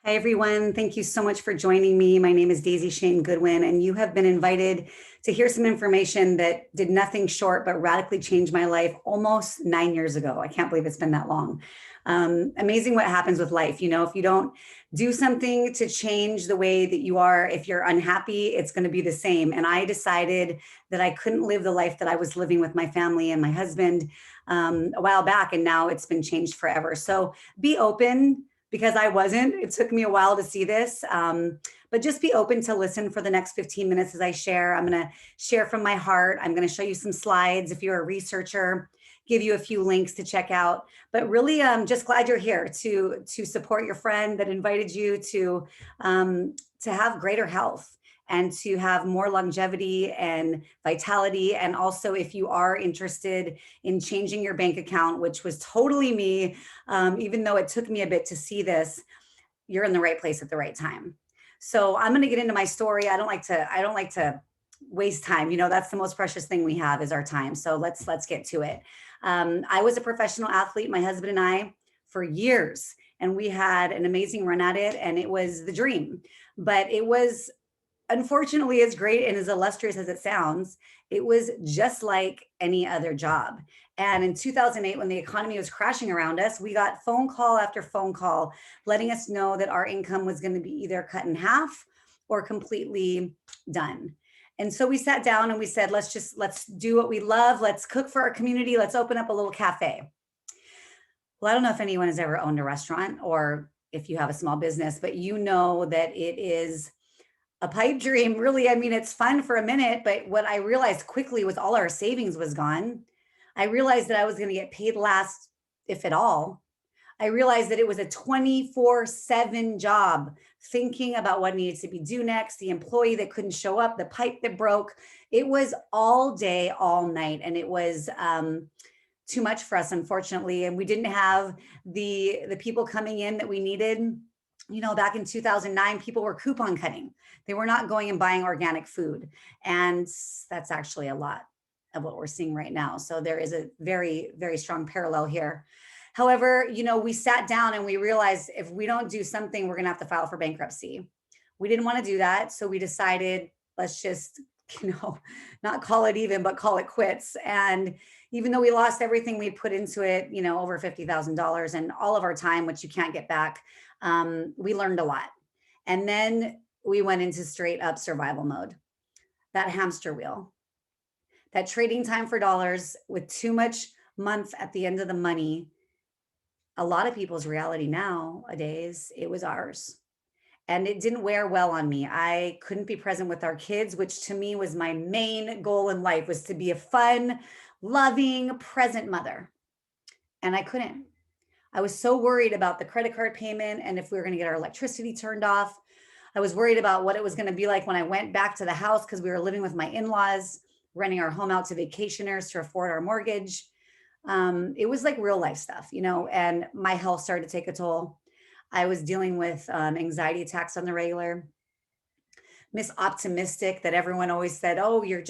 Hi, everyone. Thank you so much for joining me. My name is Daisy Shane Goodwin, and you have been invited to hear some information that did nothing short but radically change my life almost 9 years ago. I can't believe it's been that long. Amazing what happens with life. You know, if you don't do something to change the way that you are, if you're unhappy, it's going to be the same. And I decided that I couldn't live the life that I was living with my family and my husband a while back, and now it's been changed forever. So be open because I wasn't. It took me a while to see this, but just be open to listen for the next 15 minutes as I share. I'm going to share from my heart. I'm going to show you some slides if you're a researcher, give you a few links to check out. But really, I'm just glad you're here to support your friend that invited you to have greater health and to have more longevity and vitality. And also, if you are interested in changing your bank account, which was totally me, even though it took me a bit to see this, you're in the right place at the right time. So I'm going to get into my story. I don't like to waste time. You know, that's the most precious thing we have is our time. So let's get to it. I was a professional athlete, my husband and I, for years, and we had an amazing run at it, and it was the dream. But it was, unfortunately, as great and as illustrious as it sounds, it was just like any other job. And in 2008, when the economy was crashing around us, we got phone call after phone call letting us know that our income was going to be either cut in half or completely done. And so we sat down and we said, let's do what we love. Let's cook for our community. Let's open up a little cafe. Well, I don't know if anyone has ever owned a restaurant or if you have a small business, but you know that it is a pipe dream. Really, I mean, it's fun for a minute, but what I realized quickly was all our savings was gone. I realized that I was going to get paid last, if at all. I realized that it was a 24/7 job, thinking about what needed to be due next, the employee that couldn't show up, the pipe that broke. It was all day, all night. And it was too much for us, unfortunately. And we didn't have the people coming in that we needed. You know, back in 2009, people were coupon cutting. They were not going and buying organic food. And that's actually a lot of what we're seeing right now. So there is a very, very strong parallel here. However, you know, we sat down and we realized if we don't do something, we're going to have to file for bankruptcy. We didn't want to do that. So we decided, let's just, not call it even, but call it quits. And even though we lost everything we put into it, over $50,000 and all of our time, which you can't get back, we learned a lot. And then we went into straight up survival mode, that hamster wheel, that trading time for dollars with too much month at the end of the money. A lot of people's reality nowadays, it was ours. And it didn't wear well on me. I couldn't be present with our kids, which to me was my main goal in life, was to be a fun, loving, present mother. And I couldn't. I was so worried about the credit card payment and if we were going to get our electricity turned off. I was worried about what it was going to be like when I went back to the house because we were living with my in-laws, renting our home out to vacationers to afford our mortgage. It was like real life stuff, and my health started to take a toll. I was dealing with anxiety attacks on the regular. Miss Optimistic, that everyone always said, oh, you're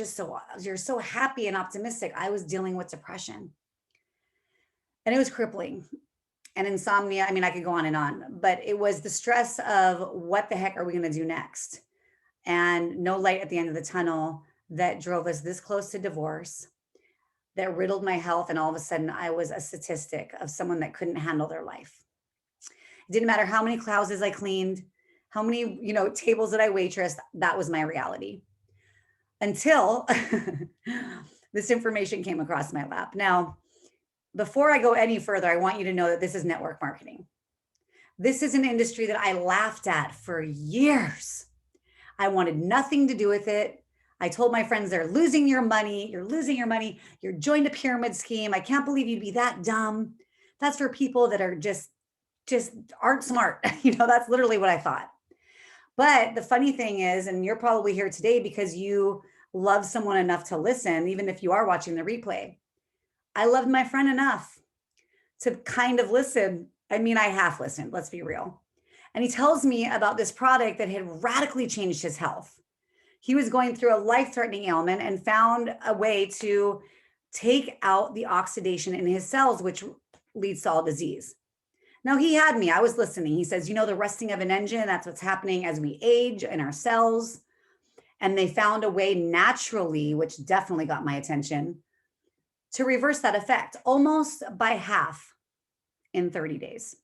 so happy and optimistic. I was dealing with depression. And it was crippling. And insomnia. I mean, I could go on and on, but it was the stress of what the heck are we going to do next? And no light at the end of the tunnel that drove us this close to divorce, that riddled my health. And all of a sudden I was a statistic of someone that couldn't handle their life. It didn't matter how many houses I cleaned, how many, tables that I waitressed. That was my reality until this information came across my lap. Now, before I go any further, I want you to know that this is network marketing. This is an industry that I laughed at for years. I wanted nothing to do with it. I told my friends, they're losing your money. You're losing your money. You're joined a pyramid scheme. I can't believe you'd be that dumb. That's for people that are just aren't smart. That's literally what I thought. But the funny thing is, and you're probably here today because you love someone enough to listen, even if you are watching the replay. I loved my friend enough to kind of listen. I mean, I half listened, let's be real. And he tells me about this product that had radically changed his health. He was going through a life-threatening ailment and found a way to take out the oxidation in his cells, which leads to all disease. Now he had me, I was listening. He says, you know, the rusting of an engine, that's what's happening as we age in our cells. And they found a way naturally, which definitely got my attention, to reverse that effect almost by half in 30 days.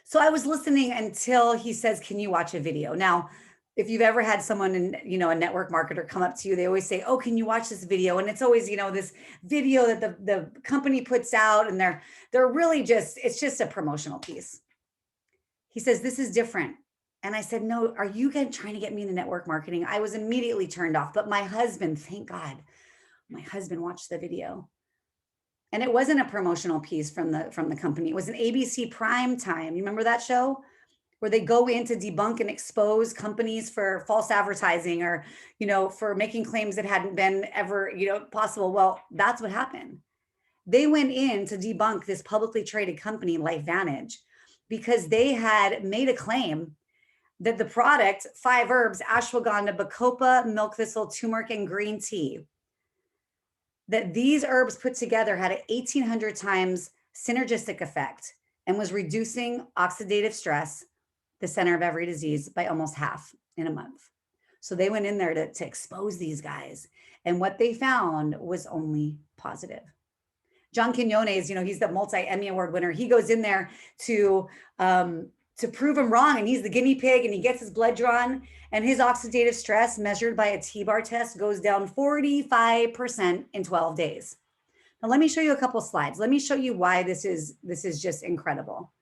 So I was listening until he says, can you watch a video? Now, if you've ever had someone in, you know, a network marketer come up to you, they always say, oh, can you watch this video? And it's always, you know, this video that the company puts out, and they're really just, it's just a promotional piece. He says, this is different. And I said, no, are you guys trying to get me into network marketing? I was immediately turned off, but my husband, thank God, my husband watched the video. And it wasn't a promotional piece from the company. It was an ABC prime time. You remember that show where they go in to debunk and expose companies for false advertising, or, you know, for making claims that hadn't been ever, you know, possible. Well, that's what happened. They went in to debunk this publicly traded company, LifeVantage, because they had made a claim that the product, 5 herbs, ashwagandha, bacopa, milk thistle, turmeric, and green tea, that these herbs put together had an 1,800 times synergistic effect and was reducing oxidative stress, the center of every disease, by almost half in a month. So they went in there to expose these guys. And what they found was only positive. John Quinones, you know, he's the multi-Emmy Award winner. He goes in there to prove him wrong, and he's the guinea pig, and he gets his blood drawn, and his oxidative stress measured by a T-bar test goes down 45% in 12 days. Now, let me show you a couple slides. Let me show you why this is just incredible.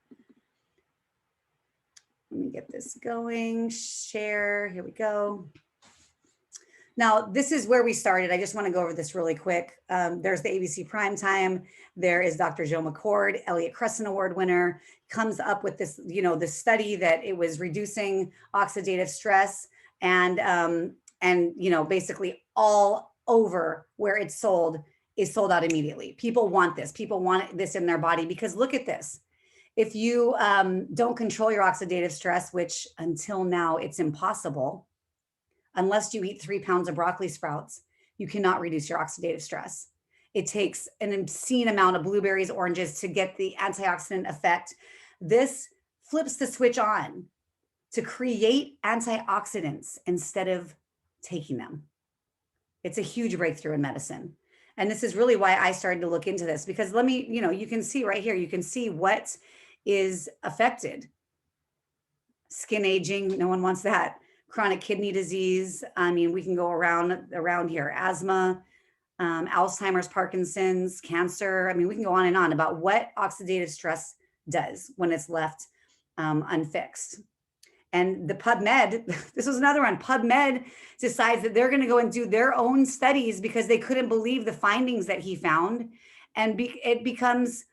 Let me get this going, share, here we go. Now, this is where we started. I just want to go over this really quick. There's the ABC Primetime. There is Dr. Joe McCord, Elliott Crescent Award winner, comes up with this, you know, this study that it was reducing oxidative stress, and you know, basically all over where it's sold is sold out immediately. People want this. People want this in their body, because look at this. If you don't control your oxidative stress, which until now it's impossible, unless you eat 3 pounds of broccoli sprouts, you cannot reduce your oxidative stress. It takes an obscene amount of blueberries, oranges to get the antioxidant effect. This flips the switch on to create antioxidants instead of taking them. It's a huge breakthrough in medicine. And this is really why I started to look into this, because let me, you know, you can see right here, you can see what is affected. Skin aging, no one wants that. Chronic kidney disease. I mean, we can go around here. Asthma, Alzheimer's, Parkinson's, cancer. I mean, we can go on and on about what oxidative stress does when it's left unfixed. And the PubMed, this was another one. PubMed decides that they're going to go and do their own studies because they couldn't believe the findings that he found, and it becomes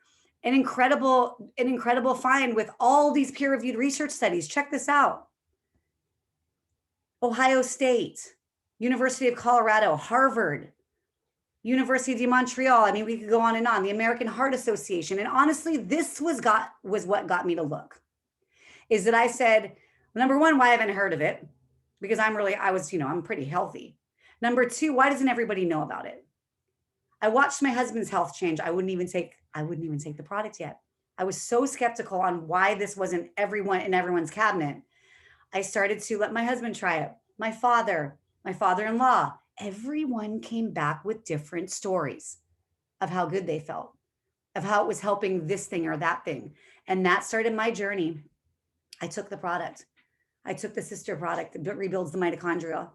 an incredible find with all these peer-reviewed research studies. Check this out. Ohio State, University of Colorado, Harvard, University of Montreal. I mean, we could go on and on. The American Heart Association. And honestly, this was what got me to look. Is that I said, number one, why haven't I heard of it? Because I'm pretty healthy. Number two, why doesn't everybody know about it? I watched my husband's health change. I wouldn't even take the product yet. I was so skeptical on why this wasn't in everyone's cabinet. I started to let my husband try it. My father-in-law, everyone came back with different stories of how good they felt, of how it was helping this thing or that thing. And that started my journey. I took the product. I took the sister product that rebuilds the mitochondria.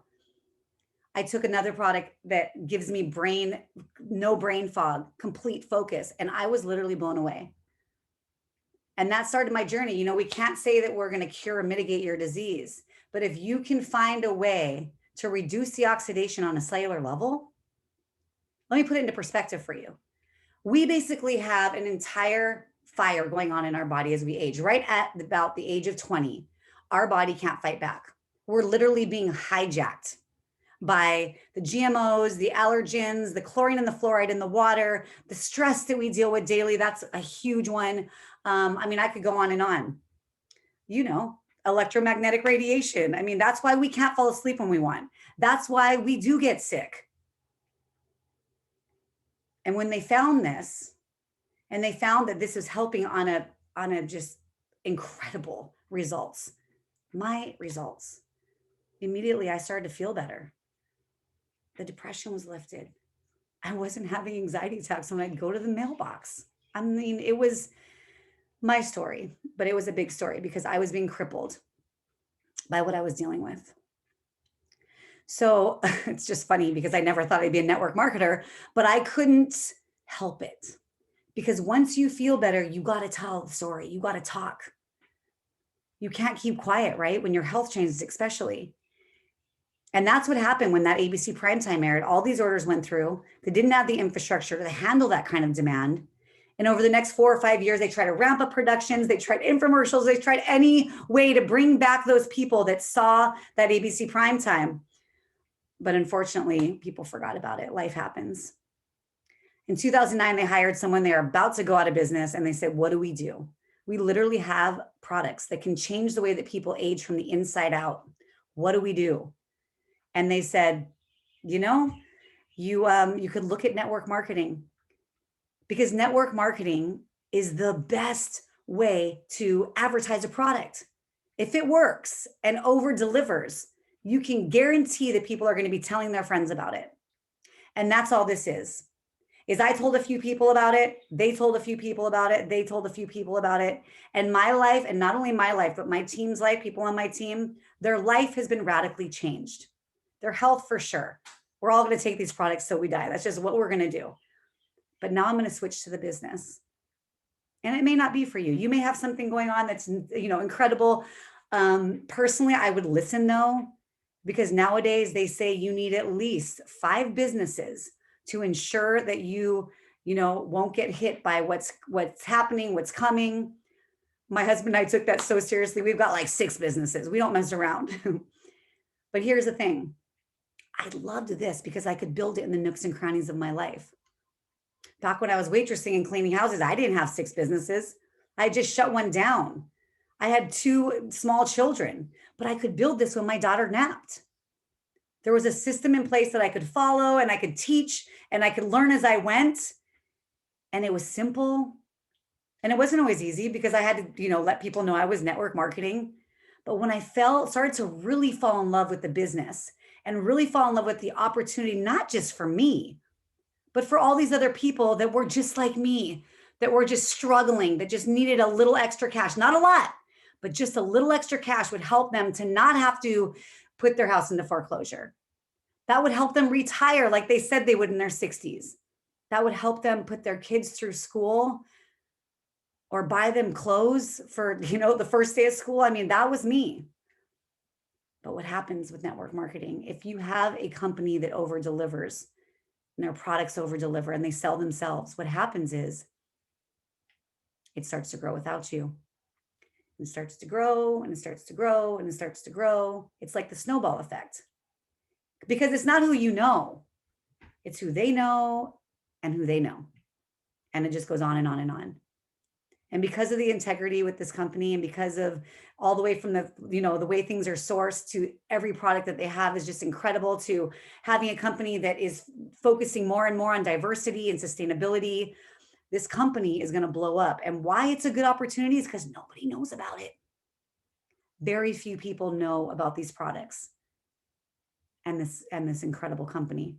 I took another product that gives me no brain fog, complete focus. And I was literally blown away. And that started my journey. You know, we can't say that we're going to cure or mitigate your disease, but if you can find a way to reduce the oxidation on a cellular level, let me put it into perspective for you. We basically have an entire fire going on in our body as we age. Right at about the age of 20, our body can't fight back. We're literally being hijacked by the GMOs, the allergens, the chlorine and the fluoride in the water, the stress that we deal with daily. That's a huge one. I mean, I could go on and on. You know, electromagnetic radiation. I mean, that's why we can't fall asleep when we want. That's why we do get sick. And when they found this, and they found that this is helping on a on a just incredible results. My results. Immediately, I started to feel better. The depression was lifted. I wasn't having anxiety attacks when I'd go to the mailbox. I mean, it was my story, but it was a big story because I was being crippled by what I was dealing with. So it's just funny because I never thought I'd be a network marketer, but I couldn't help it because once you feel better, you got to tell the story. You got to talk. You can't keep quiet, right? When your health changes, especially. And that's what happened when that ABC primetime aired. All these orders went through. They didn't have the infrastructure to handle that kind of demand. And over the next 4 or 5 years, they tried to ramp up productions. They tried infomercials. They tried any way to bring back those people that saw that ABC primetime. But unfortunately, people forgot about it. Life happens. In 2009, they hired someone. They were about to go out of business. And they said, what do? We literally have products that can change the way that people age from the inside out. What do? And they said, you know, you could look at network marketing because network marketing is the best way to advertise a product. If it works and over delivers, you can guarantee that people are going to be telling their friends about it. And that's all this is I told a few people about it. They told a few people about it. They told a few people about it. And my life, and not only my life, but my team's life, people on my team, their life has been radically changed. Their health for sure. We're all going to take these products till we die. That's just what we're going to do. But now I'm going to switch to the business. And it may not be for you. You may have something going on that's, incredible. Personally, I would listen though, because nowadays they say you need at least 5 businesses to ensure that you won't get hit by what's happening, what's coming. My husband and I took that so seriously. We've got like 6 businesses. We don't mess around. But here's the thing. I loved this because I could build it in the nooks and crannies of my life. Back when I was waitressing and cleaning houses, I didn't have 6 businesses. I just shut one down. I had 2 small children, but I could build this when my daughter napped. There was a system in place that I could follow and I could teach and I could learn as I went. And it was simple. And it wasn't always easy because I had to, let people know I was network marketing. But when I started to really fall in love with the business and really fall in love with the opportunity, not just for me, but for all these other people that were just like me, that were just struggling, that just needed a little extra cash, not a lot, but just a little extra cash would help them to not have to put their house into foreclosure. That would help them retire like they said they would in their 60s. That would help them put their kids through school or buy them clothes for, the first day of school. I mean, that was me. But what happens with network marketing? If you have a company that over delivers and their products over deliver and they sell themselves, what happens is it starts to grow without you. It starts to grow and it starts to grow and it starts to grow. It's like the snowball effect because it's not who you know, it's who they know and who they know. And it just goes on and on and on. And because of the integrity with this company and because of all the way from the way things are sourced to every product that they have is just incredible, to having a company that is focusing more and more on diversity and sustainability, this company is going to blow up. And why it's a good opportunity is because nobody knows about it. Very few people know about these products and this incredible company.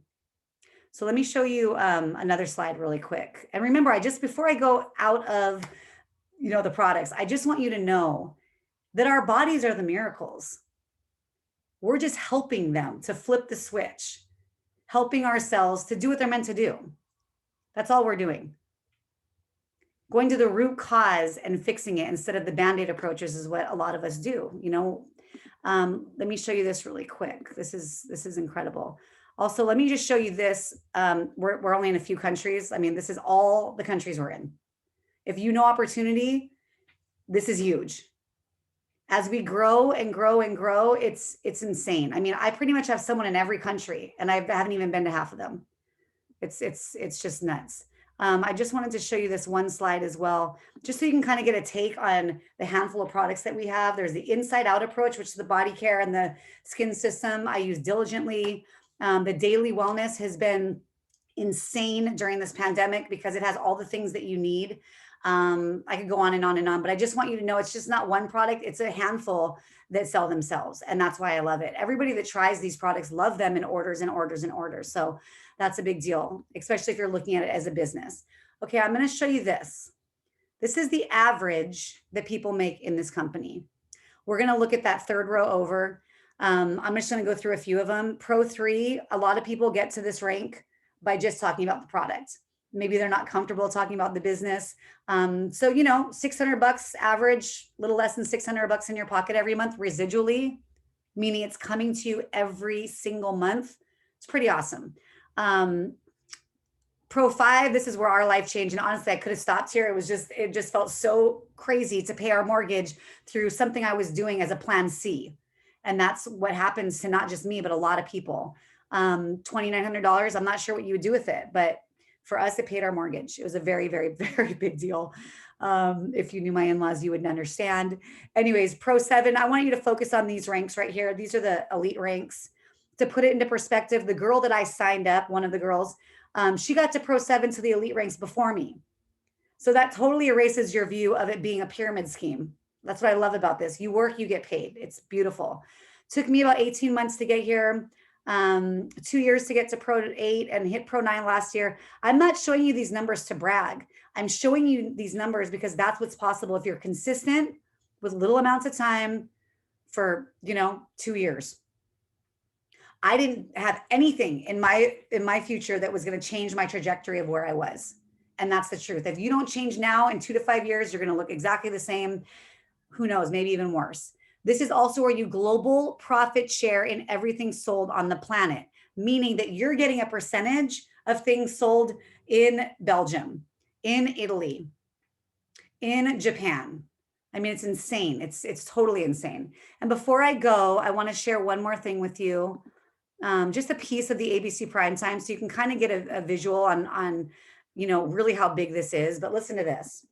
So let me show you another slide really quick. And remember, before I go out of the products, I just want you to know that our bodies are the miracles. We're just helping them to flip the switch, helping ourselves to do what they're meant to do. That's all we're doing. Going to the root cause and fixing it instead of the Band-Aid approaches is what a lot of us do. Let me show you this really quick. This is incredible. Also, let me just show you this. We're only in a few countries. I mean, this is all the countries we're in. If you know opportunity, this is huge. As we grow and grow and grow, it's insane. I mean, I pretty much have someone in every country, and I haven't even been to half of them. It's just nuts. I just wanted to show you this one slide as well, just so you can kind of get a take on the handful of products that we have. There's the inside out approach, which is the body care and the skin system I use diligently. The daily wellness has been insane during this pandemic because it has all the things that you need. I could go on and on and on, but I just want you to know it's just not one product. It's a handful that sell themselves. And that's why I love it. Everybody that tries these products love them and orders and orders and orders. So that's a big deal, especially if you're looking at it as a business. Okay, I'm going to show you this. This is the average that people make in this company. We're going to look at that third row over. I'm just going to go through a few of them. Pro 3, a lot of people get to this rank by just talking about the product. Maybe they're not comfortable talking about the business. So, you know, $600 average, little less than $600 in your pocket every month residually, meaning it's coming to you every single month. It's pretty awesome. Pro 5, this is where our life changed. And honestly, I could have stopped here. It just felt so crazy to pay our mortgage through something I was doing as a plan C. And that's what happens to not just me, but a lot of people. $2,900, I'm not sure what you would do with it, but for us, it paid our mortgage. It was a very, very, very big deal. If you knew my in-laws, you would understand. Anyways, Pro 7, I want you to focus on these ranks right here. These are the elite ranks. To put it into perspective, the girl that I signed up, one of the girls, she got to Pro 7 to the elite ranks before me. So that totally erases your view of it being a pyramid scheme. That's what I love about this. You work, you get paid. It's beautiful. Took me about 18 months to get here. 2 years to get to Pro 8 and hit Pro 9 last year. I'm not showing you these numbers to brag. I'm showing you these numbers because that's what's possible if you're consistent with little amounts of time for, 2 years. I didn't have anything in my future that was going to change my trajectory of where I was. And that's the truth. If you don't change now, in 2 to 5 years, you're going to look exactly the same. Who knows, maybe even worse. This is also where you global profit share in everything sold on the planet, meaning that you're getting a percentage of things sold in Belgium, in Italy, in Japan. I mean, it's insane. It's totally insane. And before I go, I want to share one more thing with you. Just a piece of the ABC Primetime so you can kind of get a visual on really how big this is. But listen to this.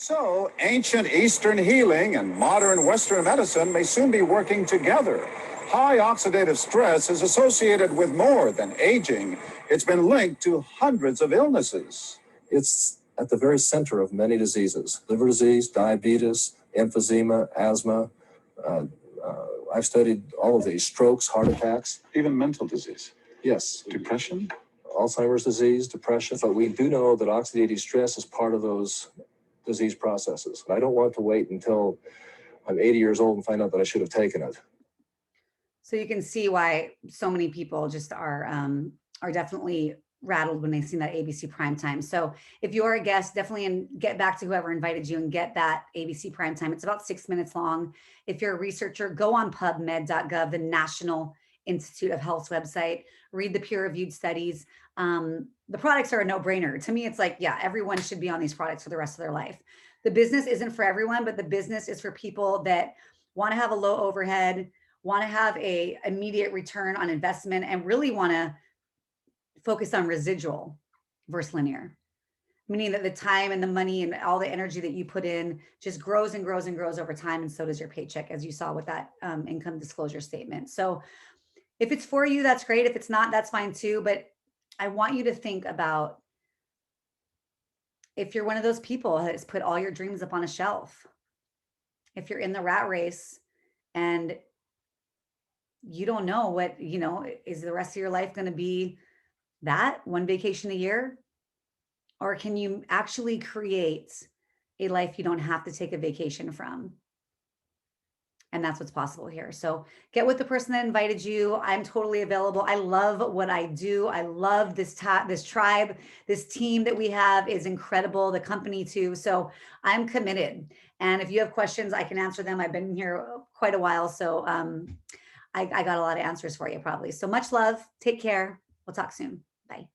So, ancient Eastern healing and modern Western medicine may soon be working together. High oxidative stress is associated with more than aging. It's been linked to hundreds of illnesses. It's at the very center of many diseases: liver disease, diabetes, emphysema, asthma. I've studied all of these: strokes, heart attacks. Even mental disease. Yes. Depression? Alzheimer's disease, depression. But we do know that oxidative stress is part of those disease processes. I don't want to wait until I'm 80 years old and find out that I should have taken it. So you can see why so many people just are definitely rattled when they see that ABC Primetime. So if you are a guest, definitely get back to whoever invited you and get that ABC Primetime. It's about 6 minutes long. If you're a researcher, go on PubMed.gov, the National Institute of Health's website, read the peer-reviewed studies. The products are a no-brainer. To me, it's like, yeah, everyone should be on these products for the rest of their life. The business isn't for everyone, but the business is for people that want to have a low overhead, want to have a immediate return on investment, and really want to focus on residual versus linear, meaning that the time and the money and all the energy that you put in just grows and grows and grows over time. And so does your paycheck, as you saw with that income disclosure statement. So if it's for you, that's great. If it's not, that's fine too. But I want you to think about if you're one of those people that has put all your dreams up on a shelf, if you're in the rat race and you don't know what, is the rest of your life going to be that one vacation a year? Or can you actually create a life you don't have to take a vacation from? And that's what's possible here. So get with the person that invited you. I'm totally available. I love what I do. I love this tribe, this team that we have is incredible. The company too. So I'm committed. And if you have questions, I can answer them. I've been here quite a while. So I got a lot of answers for you probably. So much love. Take care. We'll talk soon. Bye.